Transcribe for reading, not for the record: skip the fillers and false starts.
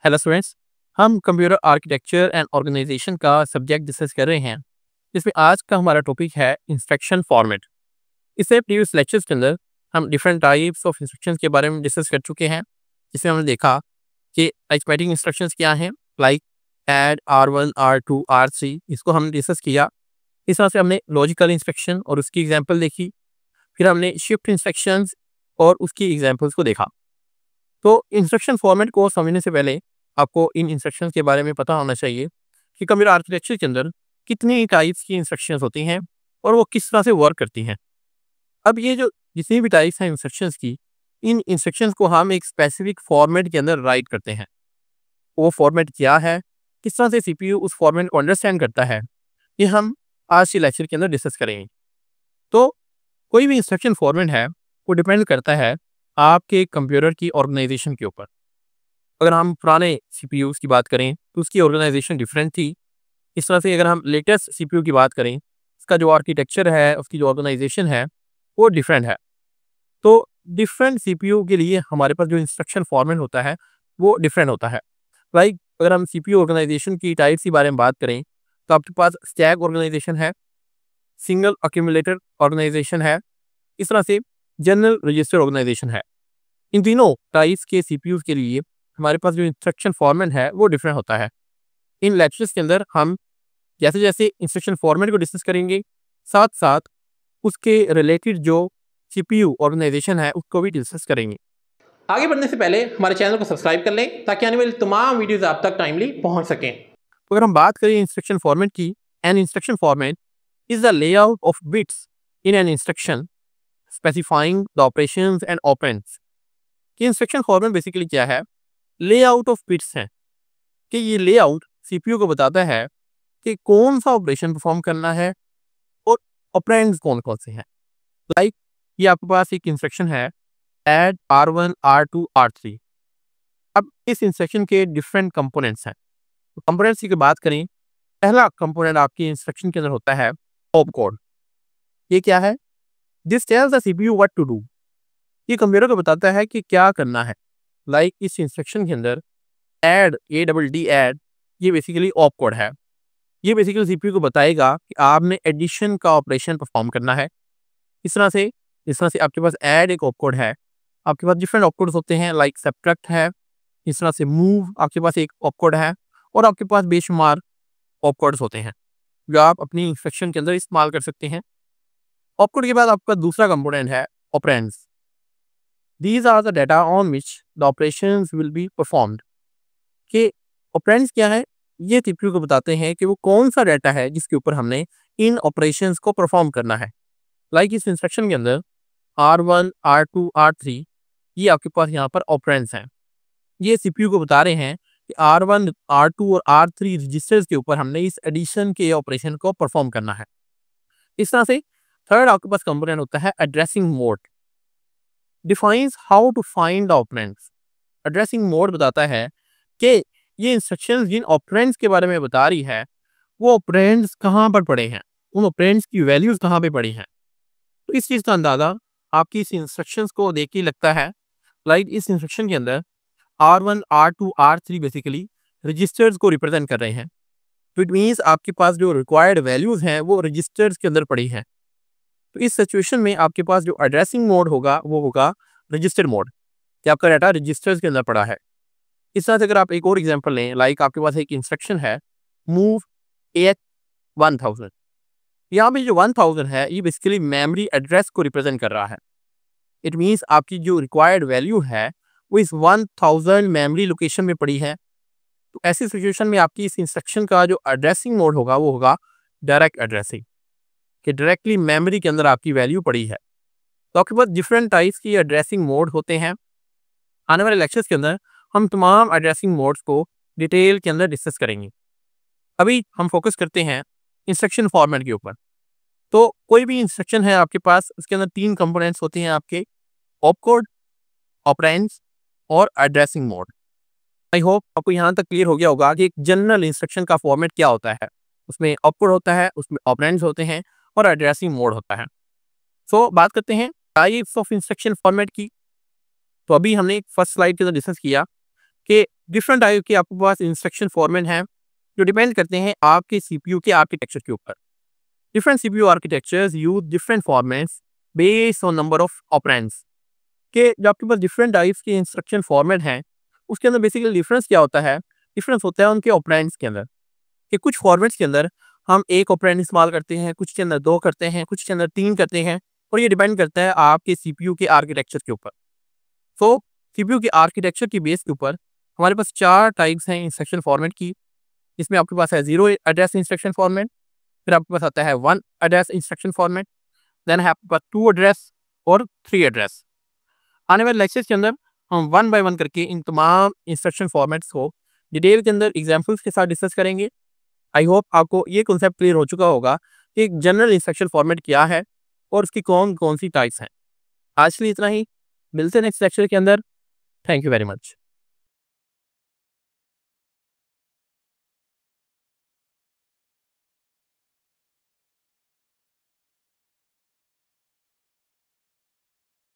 Hello students, हम computer architecture and organisation का subject discuss कर रहे हैं, जिसमें आज का हमारा टॉपिक है इंस्ट्रक्शन फॉर्मेट। इससे प्रीवियस लेक्चर्स के अंदर हम डिफरेंट टाइप्स ऑफ इंस्ट्रक्शंस के बारे में डिस्कस कर चुके हैं, जिसमें हमने देखा कि अरिथमेटिक इंस्ट्रक्शंस क्या हैं, like add R1 R2 R3, इसको हमने डिस्कस किया। इस तरह से हमने लॉजिकल इंस्ट्रक्शन और उसकी एग्जाम्पल देखी। फिर हमने शिफ्ट इंस्ट्रक्शंस और उसकी एग्जाम्पल्स को देखा। तो इंस्ट्रक्शन फॉर्मेट को समझने से पहले आपको इन इंस्ट्रक्शंस के बारे में पता होना चाहिए कि कंप्यूटर आर्किटेक्चर के अंदर कितनी टाइप्स की इंस्ट्रक्शंस होती हैं और वो किस तरह से वर्क करती हैं। अब ये जो जितनी भी टाइप्स हैं इंस्ट्रक्शंस की, इन इंस्ट्रक्शंस को हम एक स्पेसिफिक फॉर्मेट के अंदर राइट करते हैं। वो फॉर्मेट क्या है, किस तरह से सीपीयू उस फॉर्मेट को अंडरस्टैंड करता है, ये हम आज के लेक्चर के अंदर डिस्कस करेंगे। तो कोई भी इंस्ट्रक्शन फॉर्मेट है वो डिपेंड करता है आपके कंप्यूटर की ऑर्गेनाइजेशन के ऊपर। अगर हम पुराने सीपीयूज़ की बात करें तो उसकी ऑर्गेनाइजेशन डिफरेंट थी। इस तरह से अगर हम लेटेस्ट सीपीयू की बात करें, उसका जो आर्किटेक्चर है, उसकी जो ऑर्गेनाइजेशन है, वो डिफरेंट है। तो डिफरेंट सीपीयू के लिए हमारे पास जो इंस्ट्रक्शन फॉर्मेट होता है वो डिफरेंट होता है। लाइक अगर हम सीपीयू ऑर्गेनाइजेशन की टाइप्स के बारे में बात करें तो आपके पास स्टैक ऑर्गेनाइजेशन है, सिंगल अक्यूमुलेटर ऑर्गेनाइजेशन है, इस तरह से जनरल रजिस्टर ऑर्गेनाइजेशन है। इन तीनों टाइप्स के सीपीयूज़ के लिए हमारे पास जो इंस्ट्रक्शन फॉर्मेट है वो डिफरेंट होता है। इन लेक्चर्स के अंदर हम जैसे जैसे इंस्ट्रक्शन फॉर्मेट को डिस्कस करेंगे, साथ साथ उसके रिलेटेड जो सीपीयू ऑर्गेनाइजेशन है उसको भी डिस्कस करेंगे। आगे बढ़ने से पहले हमारे चैनल को सब्सक्राइब कर लें ताकि आने वाली तमाम वीडियोस आप तक टाइमली पहुंच सकें। तो अगर हम बात करें इंस्ट्रक्शन फॉर्मेट की, an instruction format is the layout of bits in an instruction specifying the operations and operands. कि इंस्ट्रक्शन फॉर्मेट बेसिकली क्या है, लेआउट ऑफ बिट्स है कि ये लेआउट सीपीयू को बताता है कि कौन सा ऑपरेशन परफॉर्म करना है और ऑपरेंड्स कौन कौन से हैं। लाइक ये आपके पास एक इंस्ट्रक्शन है ऐड R1 R2 R3। अब इस इंस्ट्रक्शन के डिफरेंट कंपोनेंट्स हैं। तो कंपोनेंट्स की बात करें, पहला कंपोनेंट आपकी इंस्ट्रक्शन के अंदर होता है ऑप कोड। ये क्या है? This tells the CPU what to do. ये कंप्यूटर को बताता है कि क्या करना है। लाइक इस इंस्ट्रक्शन के अंदर ऐड ADD ऐड, ये बेसिकली ऑप कोड है। ये बेसिकली सीपीयू को बताएगा कि आपने एडिशन का ऑपरेशन परफॉर्म करना है। इस तरह से आपके पास ऐड एक ऑप कोड है। आपके पास डिफरेंट ऑप कोड्स होते हैं, लाइक सब्ट्रैक्ट है, इस तरह से मूव आपके पास एक ऑप कोड है, और आपके पास बेशुमार ऑप कोड्स होते हैं जो आप अपनी इंस्ट्रक्शन के अंदर इस्तेमाल कर सकते हैं। ऑप कोड के बाद आपका दूसरा कंपोनेंट है operands. These are the data on which the operations will be performed। कि ऑपरेंड्स क्या है, ये सीपीयू को बताते हैं कि वो कौन सा डाटा है जिसके ऊपर हमने इन ऑपरेशंस को परफॉर्म करना है। लाइक इस इंस्ट्रक्शन के अंदर R1 R2 R3, ये आपके पास यहाँ पर ऑपरेंड्स हैं। ये सीपीयू को बता रहे हैं कि R1 R2 और R3 रजिस्टर्स के ऊपर हमने इस एडिशन के ऑपरेशन को परफॉर्म करना है। इस तरह से थर्ड आपके पास कंपोनेंट होता है addressing mode. Defines how to find the operands. Addressing mode बताता है कि ये इंस्ट्रक्शंस जिन ऑपरेंड्स के बारे में बता रही है वो ऑपरेंड्स कहाँ पर पड़े हैं, उन ऑपरेंड्स की वैल्यूज कहाँ पे पड़ी हैं। तो इस चीज़ का अंदाज़ा आपकी इस इंस्ट्रक्शंस को देख के लगता है। लाइक इस इंस्ट्रक्शन के अंदर R1 R2 R3 basically registers को रिप्रेजेंट कर रहे हैं। तो इट मीन्स आपके पास जो रिक्वायर्ड वैल्यूज हैं वो रजिस्टर्स के अंदर पड़ी हैं। तो इस सिचुएशन में आपके पास जो एड्रेसिंग मोड होगा वो होगा रजिस्टर मोड, कि आपका डाटा रजिस्टर्स के अंदर पड़ा है। इस तरह से अगर आप एक और एग्जांपल लें, लाइक आपके पास एक इंस्ट्रक्शन है मूव AX1000। यहाँ पे जो 1000 है ये बेसिकली मेमोरी एड्रेस को रिप्रेजेंट कर रहा है। इट मीन्स आपकी जो रिक्वायर्ड वैल्यू है वो इस 1000 मेमोरी लोकेशन में पड़ी है। तो ऐसी सिचुएशन में आपकी इस इंस्ट्रक्शन का जो एड्रेसिंग मोड होगा वो होगा डायरेक्ट एड्रेसिंग, कि डायरेक्टली मेमोरी के अंदर आपकी वैल्यू पड़ी है। तो आपके पास डिफरेंट टाइप्स की एड्रेसिंग मोड होते हैं। आने वाले लेक्चर्स के अंदर हम तमाम एड्रेसिंग मोड्स को डिटेल के अंदर डिस्कस करेंगे। अभी हम फोकस करते हैं इंस्ट्रक्शन फॉर्मेट के ऊपर। तो कोई भी इंस्ट्रक्शन है आपके पास, उसके अंदर तीन कंपोनेंट्स होते हैं आपके, ऑप कोड, ऑपरेंड्स और एड्रेसिंग मोड। आई होप आपको यहाँ तक क्लियर हो गया होगा कि एक जनरल इंस्ट्रक्शन का फॉर्मेट क्या होता है। उसमें ऑप कोड होता है, उसमें ऑपरेंड्स होते हैं और एड्रेसिंग मोड होता है। सो बात करते हैं टाइप्स ऑफ इंस्ट्रक्शन फॉर्मेट की। तो अभी हमने फर्स्ट स्लाइड के अंदर डिस्कस किया कि डिफरेंट टाइप के आपके पास इंस्ट्रक्शन फॉर्मेट हैं जो डिपेंड करते हैं आपके सीपीयू के आर्किटेक्चर के ऊपर। Different CPU architectures use different formats based on number of operands. कि जो आपके पास डिफरेंट टाइप्स के इंस्ट्रक्शन फॉर्मेट हैं उसके अंदर बेसिकली डिफरेंस क्या होता है, डिफरेंस होता है उनके ऑपरेंड्स के अंदर। कि कुछ फॉर्मेट्स के अंदर हम एक ऑपरेंड इस्तेमाल करते हैं, कुछ के अंदर 2 करते हैं, कुछ के अंदर 3 करते हैं, और ये डिपेंड करता है आपके सीपीयू के आर्किटेक्चर के ऊपर। सो सीपीयू के आर्किटेक्चर की बेस के ऊपर हमारे पास 4 टाइप्स हैं इंस्ट्रक्शन फॉर्मेट की। इसमें आपके पास है 0 एड्रेस इंस्ट्रक्शन फॉर्मेट, फिर आपके पास आता है 1 एड्रेस इंस्ट्रक्शन फॉर्मेट, देन है आपके पास 2 एड्रेस और 3 एड्रेस। आने वाले लेक्चर्स के अंदर हम 1 बाय 1 करके इन तमाम इंस्ट्रक्शन फॉर्मेट्स को डिटेल के अंदर एग्जाम्पल्स के साथ डिस्कस करेंगे। आई होप आपको ये कॉन्सेप्ट क्लियर हो चुका होगा कि एक जनरल इंस्ट्रक्शन फॉर्मेट क्या है और उसकी कौन कौन सी टाइप्स हैं। आज के लिए इतना ही, मिलते हैं नेक्स्ट लेक्चर के अंदर। Thank you very much.